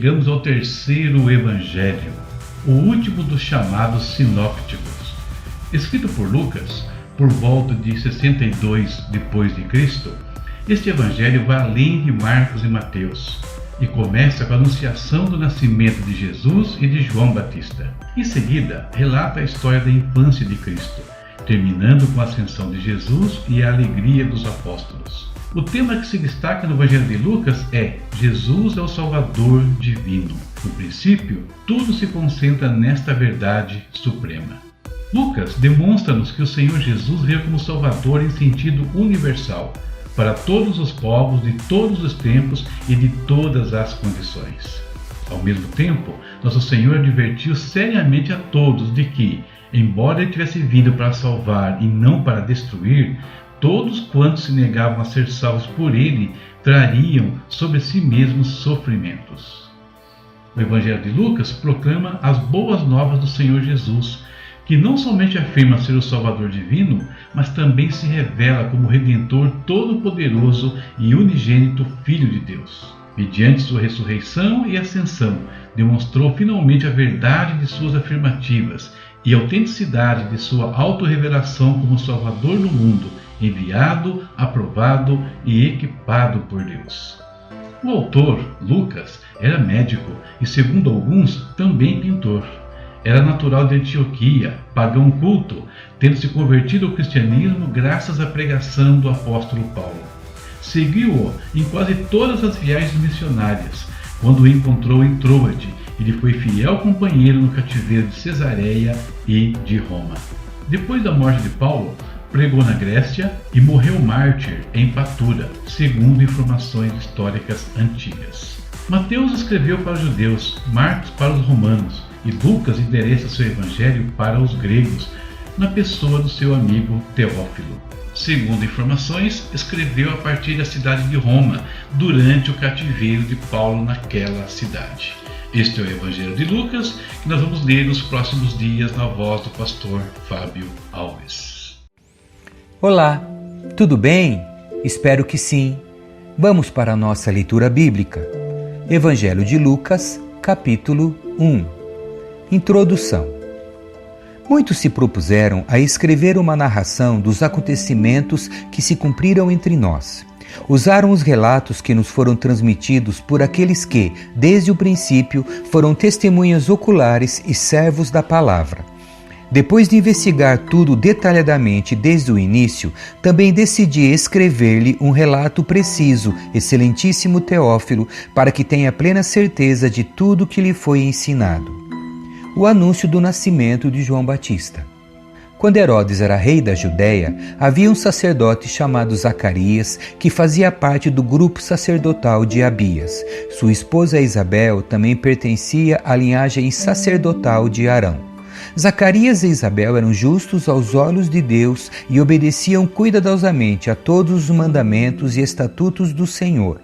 chegamos ao terceiro evangelho, o último dos chamados sinópticos. Escrito por Lucas, por volta de 62 depois de Cristo, este evangelho vai além de Marcos e Mateus e começa com a anunciação do nascimento de Jesus e de João Batista. Em seguida, relata a história da infância de Cristo, terminando com a ascensão de Jesus e a alegria dos apóstolos. O tema que se destaca no Evangelho de Lucas é: Jesus é o Salvador divino. No princípio, tudo se concentra nesta verdade suprema. Lucas demonstra-nos que o Senhor Jesus veio como Salvador em sentido universal, para todos os povos de todos os tempos e de todas as condições. Ao mesmo tempo, nosso Senhor advertiu seriamente a todos de que, embora ele tivesse vindo para salvar e não para destruir, todos quantos se negavam a ser salvos por ele trariam sobre si mesmos sofrimentos. O Evangelho de Lucas proclama as boas novas do Senhor Jesus, que não somente afirma ser o Salvador divino, mas também se revela como Redentor todo-poderoso e unigênito Filho de Deus. Mediante sua ressurreição e ascensão, demonstrou finalmente a verdade de suas afirmativas e a autenticidade de sua autorrevelação como Salvador no mundo, enviado, aprovado e equipado por Deus. O autor, Lucas, era médico e, segundo alguns, também pintor. Era natural de Antioquia, pagão culto, tendo se convertido ao cristianismo graças à pregação do apóstolo Paulo. Seguiu-o em quase todas as viagens missionárias, quando o encontrou em Troade, e lhe foi fiel companheiro no cativeiro de Cesareia e de Roma. Depois da morte de Paulo, pregou na Grécia e morreu mártir em Patura, segundo informações históricas antigas. Mateus escreveu para os judeus, Marcos para os romanos, e Lucas endereça seu evangelho para os gregos, na pessoa do seu amigo Teófilo. Segundo informações, escreveu a partir da cidade de Roma, durante o cativeiro de Paulo naquela cidade. Este é o Evangelho de Lucas, que nós vamos ler nos próximos dias na voz do pastor Fábio Alves. Olá, tudo bem? Espero que sim. Vamos para a nossa leitura bíblica. Evangelho de Lucas, capítulo 1. Introdução. Muitos se propuseram a escrever uma narração dos acontecimentos que se cumpriram entre nós. Usaram os relatos que nos foram transmitidos por aqueles que, desde o princípio, foram testemunhas oculares e servos da palavra. Depois de investigar tudo detalhadamente desde o início, também decidi escrever-lhe um relato preciso, excelentíssimo Teófilo, para que tenha plena certeza de tudo que lhe foi ensinado. O anúncio do nascimento de João Batista. Quando Herodes era rei da Judéia, havia um sacerdote chamado Zacarias, que fazia parte do grupo sacerdotal de Abias. Sua esposa Isabel também pertencia à linhagem sacerdotal de Arão. Zacarias e Isabel eram justos aos olhos de Deus e obedeciam cuidadosamente a todos os mandamentos e estatutos do Senhor.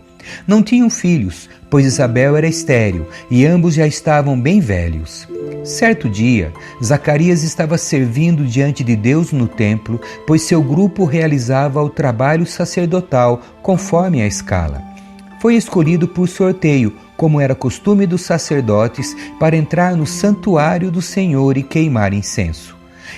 Não tinham filhos, pois Isabel era estéril e ambos já estavam bem velhos. Certo dia, Zacarias estava servindo diante de Deus no templo, pois seu grupo realizava o trabalho sacerdotal conforme a escala. Foi escolhido por sorteio, como era costume dos sacerdotes, para entrar no santuário do Senhor e queimar incenso.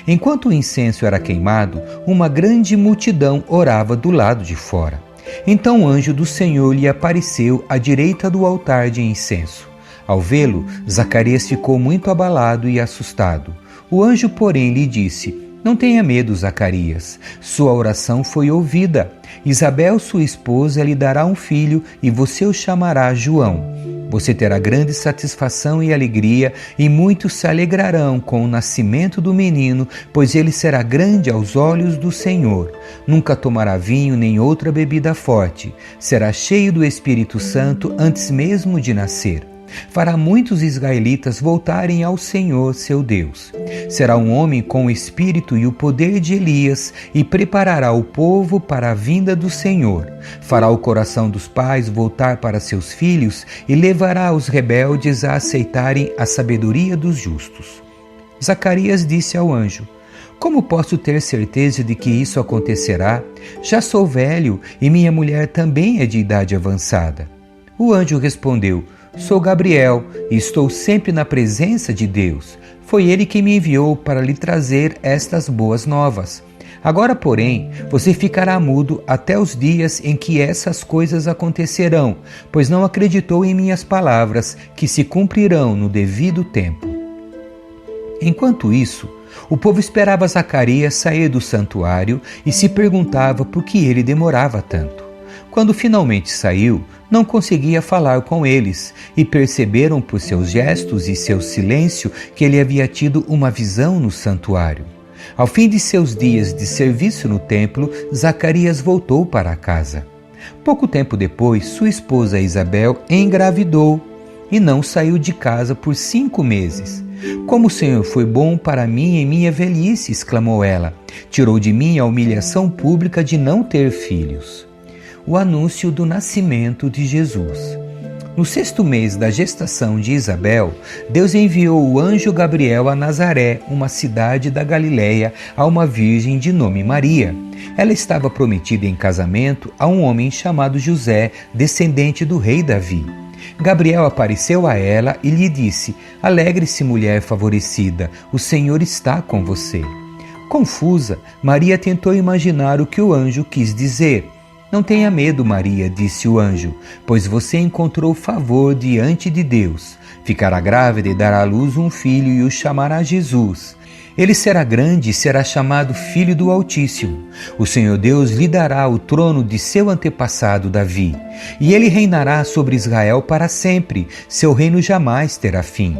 Enquanto o incenso era queimado, uma grande multidão orava do lado de fora. Então o anjo do Senhor lhe apareceu à direita do altar de incenso. Ao vê-lo, Zacarias ficou muito abalado e assustado. O anjo, porém, lhe disse: Não tenha medo, Zacarias. Sua oração foi ouvida. Isabel, sua esposa, lhe dará um filho e você o chamará João. Você terá grande satisfação e alegria, e muitos se alegrarão com o nascimento do menino, pois ele será grande aos olhos do Senhor. Nunca tomará vinho nem outra bebida forte. Será cheio do Espírito Santo antes mesmo de nascer. Fará muitos israelitas voltarem ao Senhor, seu Deus. Será um homem com o espírito e o poder de Elias e preparará o povo para a vinda do Senhor. Fará o coração dos pais voltar para seus filhos e levará os rebeldes a aceitarem a sabedoria dos justos. Zacarias disse ao anjo: Como posso ter certeza de que isso acontecerá? Já sou velho e minha mulher também é de idade avançada. O anjo respondeu: Sou Gabriel e estou sempre na presença de Deus. Foi Ele que me enviou para lhe trazer estas boas novas. Agora, porém, você ficará mudo até os dias em que essas coisas acontecerão, pois não acreditou em minhas palavras, que se cumprirão no devido tempo. Enquanto isso, o povo esperava Zacarias sair do santuário e se perguntava por que ele demorava tanto. Quando finalmente saiu, não conseguia falar com eles e perceberam por seus gestos e seu silêncio que ele havia tido uma visão no santuário. Ao fim de seus dias de serviço no templo, Zacarias voltou para casa. Pouco tempo depois, sua esposa Isabel engravidou e não saiu de casa por 5 meses. Como o Senhor foi bom para mim em minha velhice, exclamou ela. Tirou de mim a humilhação pública de não ter filhos. O anúncio do nascimento de Jesus. No 6º mês da gestação de Isabel, Deus enviou o anjo Gabriel a Nazaré, uma cidade da Galiléia, a uma virgem de nome Maria. Ela estava prometida em casamento a um homem chamado José, descendente do rei Davi. Gabriel apareceu a ela e lhe disse: Alegre-se, mulher favorecida, o Senhor está com você. Confusa, Maria tentou imaginar o que o anjo quis dizer. Não tenha medo, Maria, disse o anjo, pois você encontrou favor diante de Deus. Ficará grávida e dará à luz um filho e o chamará Jesus. Ele será grande e será chamado Filho do Altíssimo. O Senhor Deus lhe dará o trono de seu antepassado Davi, e ele reinará sobre Israel para sempre. Seu reino jamais terá fim.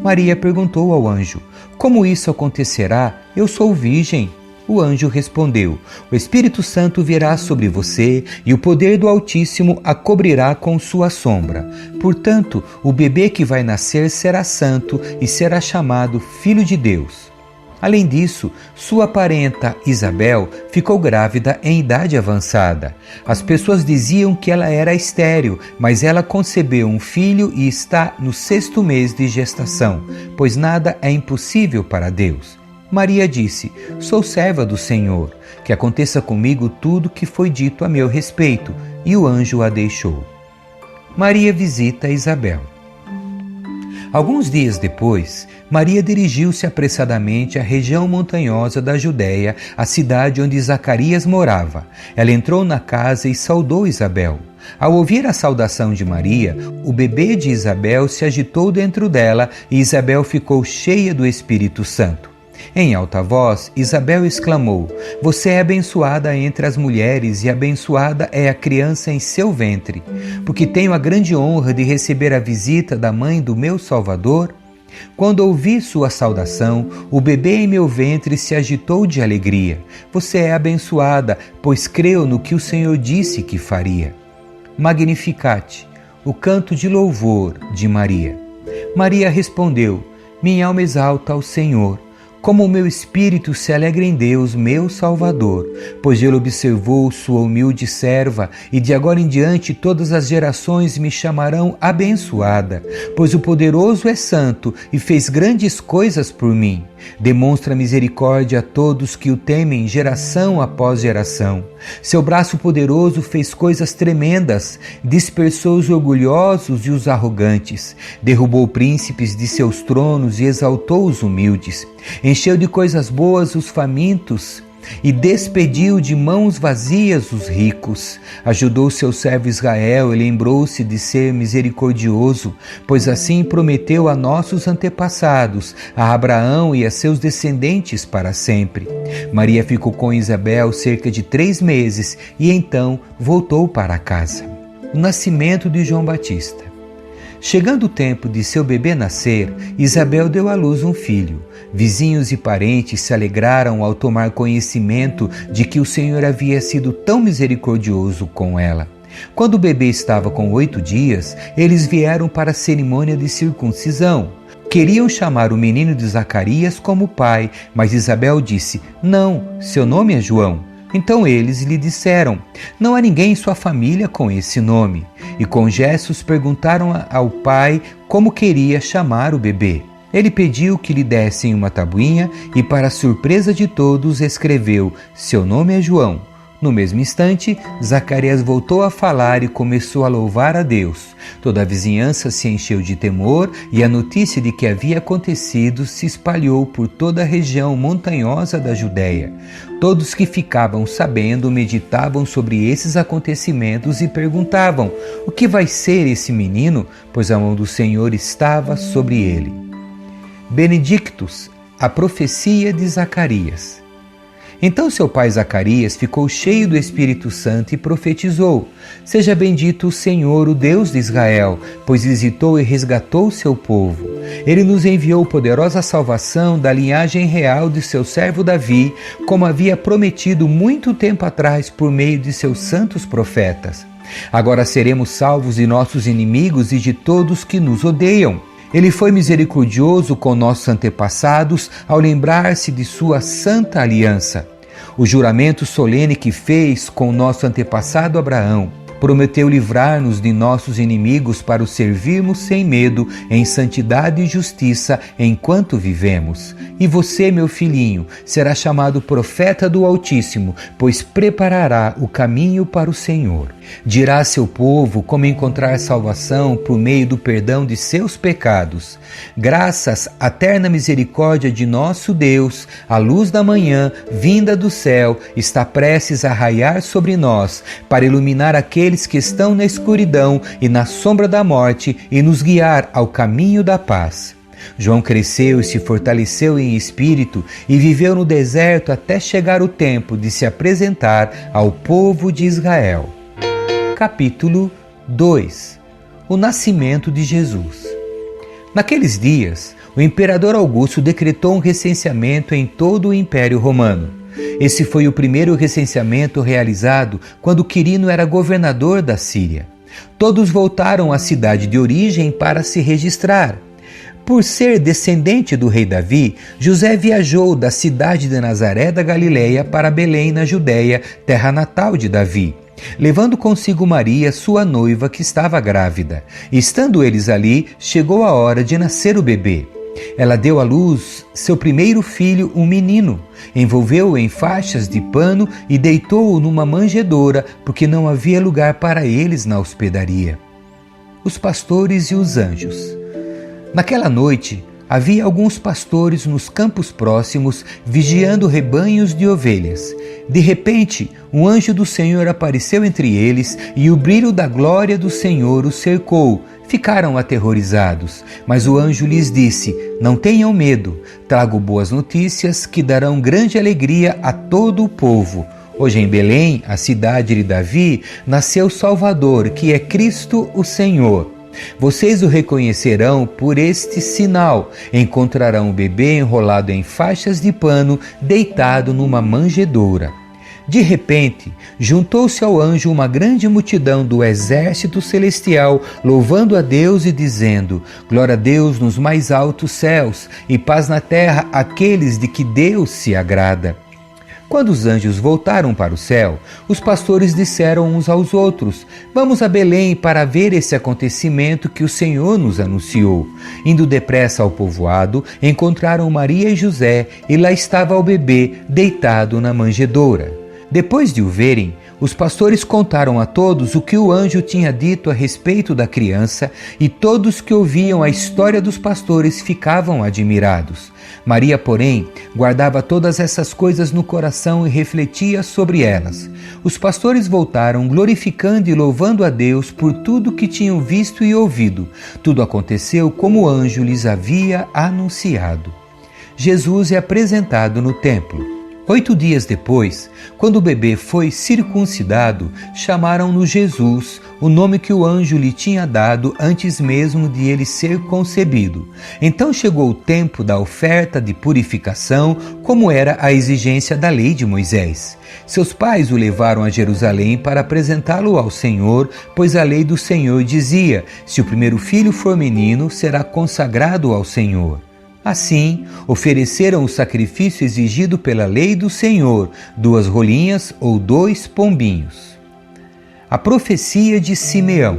Maria perguntou ao anjo: Como isso acontecerá? Eu sou virgem. O anjo respondeu: O Espírito Santo virá sobre você e o poder do Altíssimo a cobrirá com sua sombra. Portanto, o bebê que vai nascer será santo e será chamado Filho de Deus. Além disso, sua parenta Isabel ficou grávida em idade avançada. As pessoas diziam que ela era estéril, mas ela concebeu um filho e está no 6º mês de gestação, pois nada é impossível para Deus. Maria disse: Sou serva do Senhor, que aconteça comigo tudo que foi dito a meu respeito. E o anjo a deixou. Maria visita Isabel. Alguns dias depois, Maria dirigiu-se apressadamente à região montanhosa da Judéia, a cidade onde Zacarias morava. Ela entrou na casa e saudou Isabel. Ao ouvir a saudação de Maria, o bebê de Isabel se agitou dentro dela e Isabel ficou cheia do Espírito Santo. Em alta voz, Isabel exclamou: Você é abençoada entre as mulheres e abençoada é a criança em seu ventre, porque tenho a grande honra de receber a visita da mãe do meu Salvador. Quando ouvi sua saudação, o bebê em meu ventre se agitou de alegria. Você é abençoada, pois creu no que o Senhor disse que faria. Magnificat, o canto de louvor de Maria. Maria respondeu: Minha alma exalta ao Senhor. Como o meu espírito se alegra em Deus, meu Salvador, pois ele observou sua humilde serva, e de agora em diante todas as gerações me chamarão abençoada, pois o poderoso é santo e fez grandes coisas por mim. Demonstra misericórdia a todos que o temem geração após geração. Seu braço poderoso fez coisas tremendas, dispersou os orgulhosos e os arrogantes, derrubou príncipes de seus tronos e exaltou os humildes. Encheu de coisas boas os famintos e despediu de mãos vazias os ricos. Ajudou seu servo Israel e lembrou-se de ser misericordioso, pois assim prometeu a nossos antepassados, a Abraão e a seus descendentes para sempre. Maria ficou com Isabel cerca de 3 meses e então voltou para casa. O nascimento de João Batista. Chegando o tempo de seu bebê nascer, Isabel deu à luz um filho. Vizinhos e parentes se alegraram ao tomar conhecimento de que o Senhor havia sido tão misericordioso com ela. Quando o bebê estava com 8 dias, eles vieram para a cerimônia de circuncisão. Queriam chamar o menino de Zacarias como pai, mas Isabel disse: Não, seu nome é João. Então eles lhe disseram: Não há ninguém em sua família com esse nome. E com gestos perguntaram ao pai como queria chamar o bebê. Ele pediu que lhe dessem uma tabuinha e, para surpresa de todos, escreveu: Seu nome é João. No mesmo instante, Zacarias voltou a falar e começou a louvar a Deus. Toda a vizinhança se encheu de temor e a notícia de que havia acontecido se espalhou por toda a região montanhosa da Judéia. Todos que ficavam sabendo meditavam sobre esses acontecimentos e perguntavam: o que vai ser esse menino? Pois a mão do Senhor estava sobre ele. Benedictus, a profecia de Zacarias. Então seu pai Zacarias ficou cheio do Espírito Santo e profetizou: seja bendito o Senhor, o Deus de Israel, pois visitou e resgatou o seu povo. Ele nos enviou poderosa salvação da linhagem real de seu servo Davi, como havia prometido muito tempo atrás por meio de seus santos profetas. Agora seremos salvos de nossos inimigos e de todos que nos odeiam. Ele foi misericordioso com nossos antepassados ao lembrar-se de sua santa aliança. O juramento solene que fez com nosso antepassado Abraão. Prometeu livrar-nos de nossos inimigos para o servirmos sem medo, em santidade e justiça, enquanto vivemos. E você, meu filhinho, será chamado profeta do Altíssimo, pois preparará o caminho para o Senhor. Dirá a seu povo como encontrar salvação por meio do perdão de seus pecados. Graças à eterna misericórdia de nosso Deus, a luz da manhã, vinda do céu, está prestes a raiar sobre nós, para iluminar aqueles que estão na escuridão e na sombra da morte e nos guiar ao caminho da paz. João cresceu e se fortaleceu em espírito e viveu no deserto até chegar o tempo de se apresentar ao povo de Israel. Capítulo 2. O nascimento de Jesus. Naqueles dias, o imperador Augusto decretou um recenseamento em todo o Império Romano. Esse foi o primeiro recenseamento realizado quando Quirino era governador da Síria. Todos voltaram à cidade de origem para se registrar. Por ser descendente do rei Davi, José viajou da cidade de Nazaré da Galileia para Belém, na Judéia, terra natal de Davi, levando consigo Maria, sua noiva, que estava grávida. Estando eles ali, chegou a hora de nascer o bebê. Ela deu à luz seu primeiro filho, um menino, envolveu-o em faixas de pano e deitou-o numa manjedoura, porque não havia lugar para eles na hospedaria. Os pastores e os anjos. Naquela noite, havia alguns pastores nos campos próximos, vigiando rebanhos de ovelhas. De repente, um anjo do Senhor apareceu entre eles e o brilho da glória do Senhor os cercou. Ficaram aterrorizados, mas o anjo lhes disse: não tenham medo, trago boas notícias que darão grande alegria a todo o povo. Hoje em Belém, a cidade de Davi, nasceu Salvador, que é Cristo o Senhor. Vocês o reconhecerão por este sinal: encontrarão o bebê enrolado em faixas de pano, deitado numa manjedoura. De repente, juntou-se ao anjo uma grande multidão do exército celestial, louvando a Deus e dizendo: glória a Deus nos mais altos céus e paz na terra àqueles de que Deus se agrada. Quando os anjos voltaram para o céu, os pastores disseram uns aos outros: vamos a Belém para ver esse acontecimento que o Senhor nos anunciou. Indo depressa ao povoado, encontraram Maria e José, e lá estava o bebê deitado na manjedoura. Depois de o verem, os pastores contaram a todos o que o anjo tinha dito a respeito da criança, e todos que ouviam a história dos pastores ficavam admirados. Maria, porém, guardava todas essas coisas no coração e refletia sobre elas. Os pastores voltaram, glorificando e louvando a Deus por tudo que tinham visto e ouvido. Tudo aconteceu como o anjo lhes havia anunciado. Jesus é apresentado no templo. 8 dias depois, quando o bebê foi circuncidado, chamaram-no Jesus, o nome que o anjo lhe tinha dado antes mesmo de ele ser concebido. Então chegou o tempo da oferta de purificação, como era a exigência da lei de Moisés. Seus pais o levaram a Jerusalém para apresentá-lo ao Senhor, pois a lei do Senhor dizia: se o primeiro filho for menino, será consagrado ao Senhor. Assim, ofereceram o sacrifício exigido pela lei do Senhor, 2 rolinhas ou 2 pombinhos. A profecia de Simeão.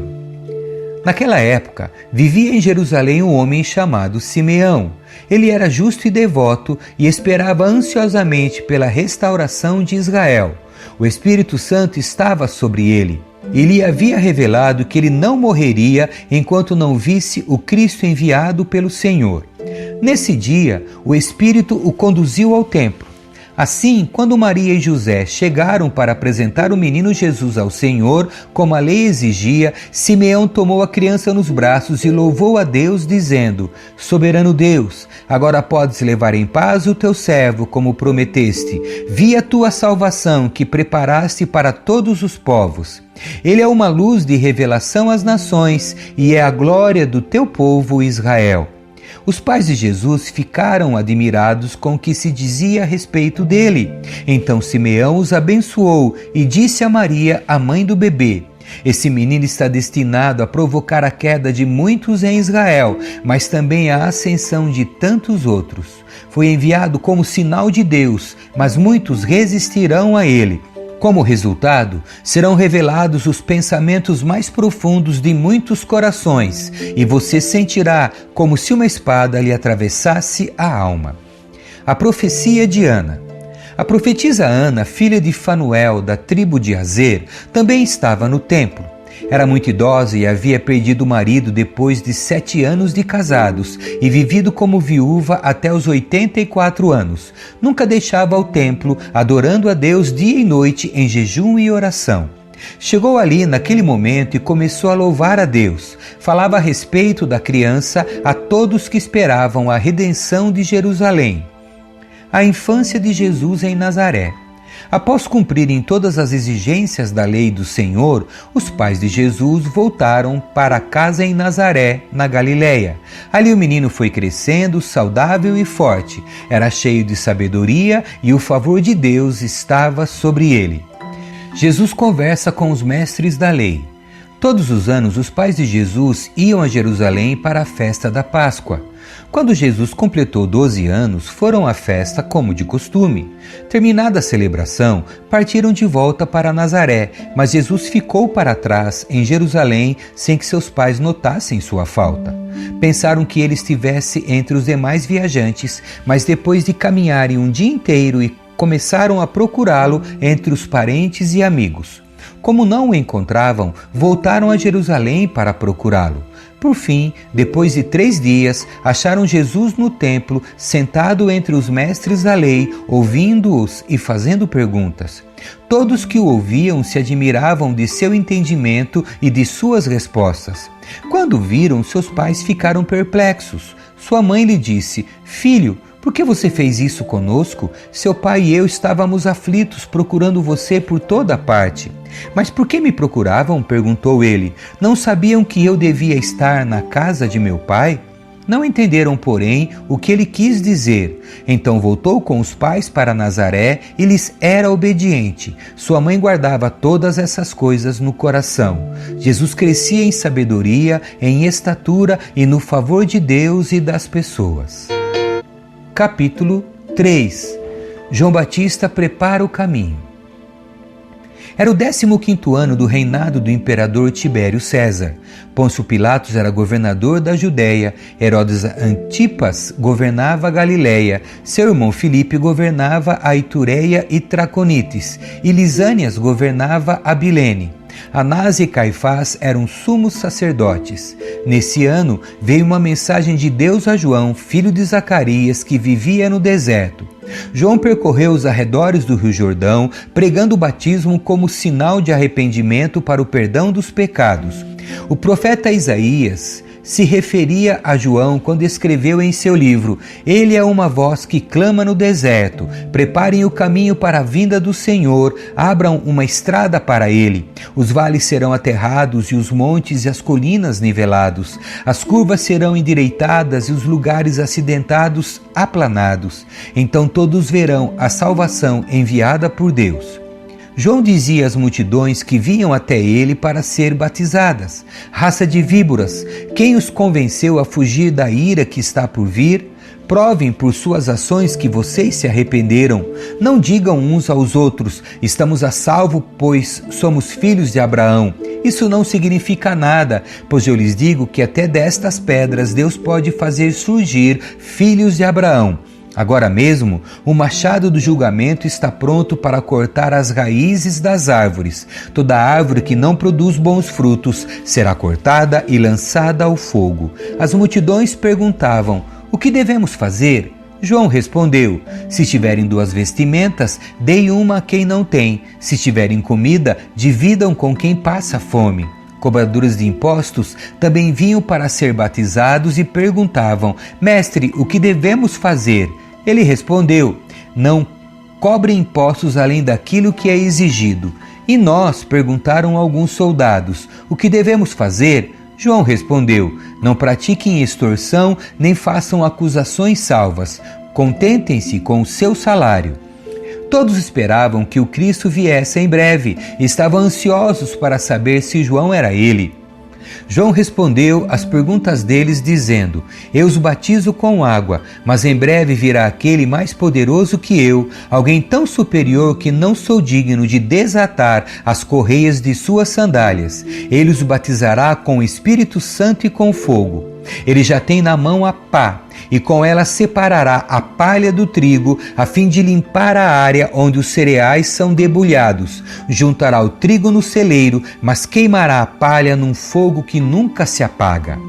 Naquela época, vivia em Jerusalém um homem chamado Simeão. Ele era justo e devoto e esperava ansiosamente pela restauração de Israel. O Espírito Santo estava sobre ele. Ele havia revelado que ele não morreria enquanto não visse o Cristo enviado pelo Senhor. Nesse dia, o Espírito o conduziu ao templo. Assim, quando Maria e José chegaram para apresentar o menino Jesus ao Senhor, como a lei exigia, Simeão tomou a criança nos braços e louvou a Deus, dizendo: Soberano Deus, agora podes levar em paz o teu servo, como prometeste. Vi a tua salvação, que preparaste para todos os povos. Ele é uma luz de revelação às nações e é a glória do teu povo Israel. Os pais de Jesus ficaram admirados com o que se dizia a respeito dele. Então Simeão os abençoou e disse a Maria, a mãe do bebê: Esse menino está destinado a provocar a queda de muitos em Israel, mas também a ascensão de tantos outros. Foi enviado como sinal de Deus, mas muitos resistirão a ele. Como resultado, serão revelados os pensamentos mais profundos de muitos corações, e você sentirá como se uma espada lhe atravessasse a alma. A profecia de Ana. A profetisa Ana, filha de Fanuel, da tribo de Azer, também estava no templo. Era muito idosa e havia perdido o marido depois de 7 anos de casados e vivido como viúva até os 84 anos. Nunca deixava o templo, adorando a Deus dia e noite em jejum e oração. Chegou ali naquele momento e começou a louvar a Deus. Falava a respeito da criança a todos que esperavam a redenção de Jerusalém. A infância de Jesus em Nazaré. Após cumprirem todas as exigências da lei do Senhor, os pais de Jesus voltaram para a casa em Nazaré, na Galileia. Ali o menino foi crescendo, saudável e forte. Era cheio de sabedoria e o favor de Deus estava sobre ele. Jesus conversa com os mestres da lei. Todos os anos, os pais de Jesus iam a Jerusalém para a festa da Páscoa. Quando Jesus completou 12 anos, foram à festa como de costume. Terminada a celebração, partiram de volta para Nazaré, mas Jesus ficou para trás em Jerusalém sem que seus pais notassem sua falta. Pensaram que ele estivesse entre os demais viajantes, mas depois de caminharem um dia inteiro começaram a procurá-lo entre os parentes e amigos. Como não o encontravam, voltaram a Jerusalém para procurá-lo. Por fim, depois de 3 dias, acharam Jesus no templo, sentado entre os mestres da lei, ouvindo-os e fazendo perguntas. Todos que o ouviam se admiravam de seu entendimento e de suas respostas. Quando viram, seus pais ficaram perplexos. Sua mãe lhe disse: Filho, por que você fez isso conosco? Seu pai e eu estávamos aflitos, procurando você por toda parte. Mas por que me procuravam? Perguntou ele. Não sabiam que eu devia estar na casa de meu pai? Não entenderam, porém, o que ele quis dizer. Então voltou com os pais para Nazaré e lhes era obediente. Sua mãe guardava todas essas coisas no coração. Jesus crescia em sabedoria, em estatura e no favor de Deus e das pessoas. Capítulo 3. João Batista prepara o caminho. Era o 15º ano do reinado do imperador Tibério César. Pôncio Pilatos era governador da Judéia, Herodes Antipas governava a Galiléia, seu irmão Filipe governava a Itureia e Traconites, e Lisânias governava a Abilene. Anás e Caifás eram sumos sacerdotes. Nesse ano veio uma mensagem de Deus a João, filho de Zacarias, que vivia no deserto. João percorreu os arredores do Rio Jordão, pregando o batismo como sinal de arrependimento para o perdão dos pecados. O profeta Isaías se referia a João quando escreveu em seu livro: Ele é uma voz que clama no deserto, preparem o caminho para a vinda do Senhor, abram uma estrada para ele. Os vales serão aterrados e os montes e as colinas nivelados. As curvas serão endireitadas e os lugares acidentados aplanados. Então todos verão a salvação enviada por Deus. João dizia às multidões que vinham até ele para ser batizadas: Raça de víboras, quem os convenceu a fugir da ira que está por vir? Provem por suas ações que vocês se arrependeram. Não digam uns aos outros: estamos a salvo, pois somos filhos de Abraão. Isso não significa nada, pois eu lhes digo que até destas pedras Deus pode fazer surgir filhos de Abraão. Agora mesmo, o machado do julgamento está pronto para cortar as raízes das árvores. Toda árvore que não produz bons frutos será cortada e lançada ao fogo. As multidões perguntavam: o que devemos fazer? João respondeu: se tiverem 2 vestimentas, deem uma a quem não tem. Se tiverem comida, dividam com quem passa fome. Cobradores de impostos também vinham para ser batizados e perguntavam: Mestre, o que devemos fazer? Ele respondeu: não cobrem impostos além daquilo que é exigido. E nós? Perguntaram alguns soldados: o que devemos fazer? João respondeu: não pratiquem extorsão nem façam acusações salvas. Contentem-se com o seu salário. Todos esperavam que o Cristo viesse em breve e estavam ansiosos para saber se João era ele. João respondeu às perguntas deles dizendo: eu os batizo com água, mas em breve virá aquele mais poderoso que eu, alguém tão superior que não sou digno de desatar as correias de suas sandálias. Ele os batizará com o Espírito Santo e com fogo. Ele já tem na mão a pá, e com ela separará a palha do trigo, a fim de limpar a área onde os cereais são debulhados. Juntará o trigo no celeiro, mas queimará a palha num fogo que nunca se apaga.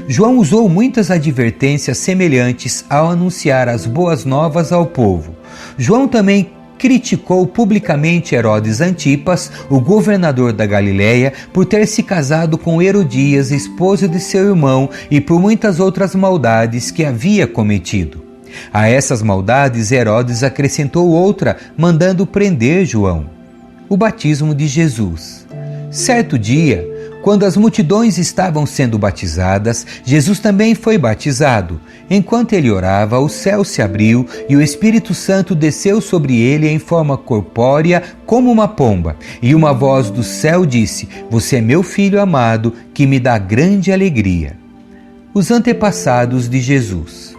João usou muitas advertências semelhantes ao anunciar as boas novas ao povo. João também criticou publicamente Herodes Antipas, o governador da Galiléia, por ter se casado com Herodias, esposa de seu irmão, e por muitas outras maldades que havia cometido. A essas maldades, Herodes acrescentou outra, mandando prender João. O batismo de Jesus. Certo dia, quando as multidões estavam sendo batizadas, Jesus também foi batizado. Enquanto ele orava, o céu se abriu e o Espírito Santo desceu sobre ele em forma corpórea como uma pomba. E uma voz do céu disse: Você é meu filho amado, que me dá grande alegria. Os antepassados de Jesus.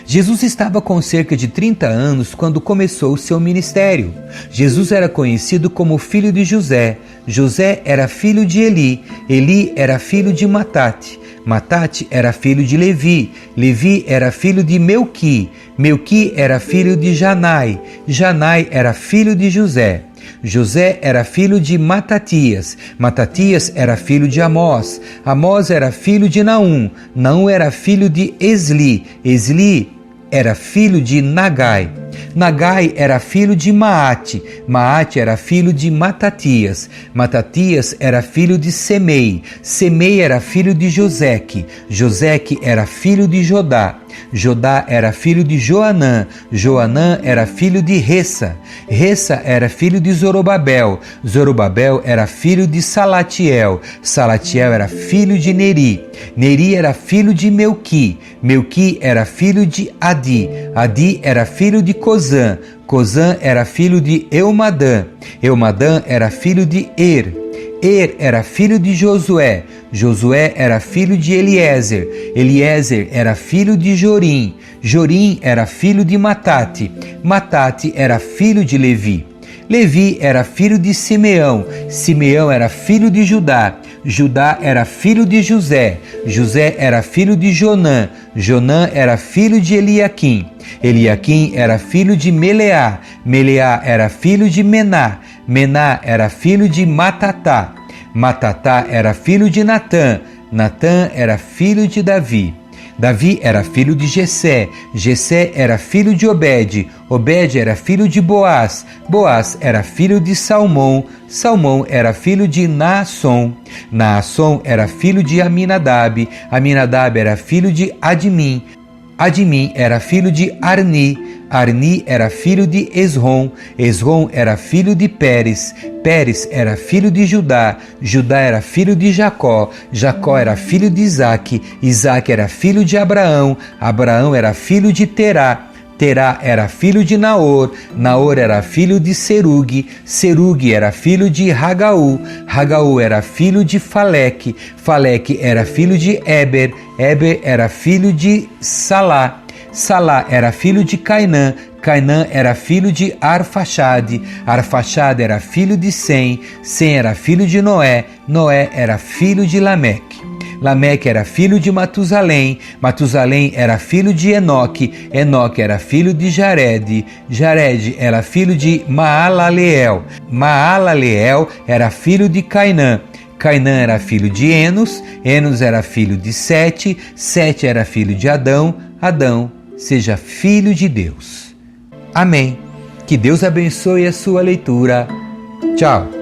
Jesus estava com cerca de 30 anos quando começou o seu ministério. Jesus era conhecido como filho de José. José era filho de Eli. Eli era filho de Matate. Matate era filho de Levi. Levi era filho de Melqui. Melqui era filho de Janai. Janai era filho de José. José era filho de Matatias. Matatias era filho de Amós. Amós era filho de Naum. Naum era filho de Esli. Esli era filho de Nagai. Nagai era filho de Maate. Maate era filho de Matatias. Matatias era filho de Semei. Semei era filho de Joseque. Joseque era filho de Jodá. Jodá era filho de Joanã. Joanã era filho de Ressa. Ressa era filho de Zorobabel. Zorobabel era filho de Salatiel. Salatiel era filho de Neri. Neri era filho de Melqui. Melqui era filho de Adi. Adi era filho de Cozã. Cozã era filho de Eumadã. Eumadã era filho de Er era filho de Josué. Josué era filho de Eliezer. Eliezer era filho de Jorim. Jorim era filho de Matate. Matate era filho de Levi. Levi era filho de Simeão. Simeão era filho de Judá. Judá era filho de José. José era filho de Jonã. Jonã era filho de Eliaquim. Eliaquim era filho de Meleá. Meleá era filho de Mená. Mená era filho de Matatá. Matatá era filho de Natã. Natã era filho de Davi. Davi era filho de Jessé. Jessé era filho de Obed. Obed era filho de Boaz. Boaz era filho de Salmão. Salmão era filho de Naasson. Naasson era filho de Aminadab. Aminadab era filho de Admim. Admim era filho de Arni. Arni era filho de Esrom. Esrom era filho de Pérez. Pérez era filho de Judá. Judá era filho de Jacó. Jacó era filho de Isaque. Isaque era filho de Abraão. Abraão era filho de Terá. Terá era filho de Naor. Naor era filho de Serugue. Serugue era filho de Ragaú. Ragaú era filho de Faleque. Faleque era filho de Eber. Eber era filho de Salá. Salá era filho de Cainã. Cainã era filho de Arfaxade. Arfaxade era filho de Sem. Sem era filho de Noé. Noé era filho de Lameque. Lameque era filho de Matusalém, Matusalém era filho de Enoque, Enoque era filho de Jared, Jared era filho de Maalaleel, Maalaleel era filho de Cainã, Cainã era filho de Enos, Enos era filho de Sete, Sete era filho de Adão, Adão seja filho de Deus. Amém. Que Deus abençoe a sua leitura. Tchau.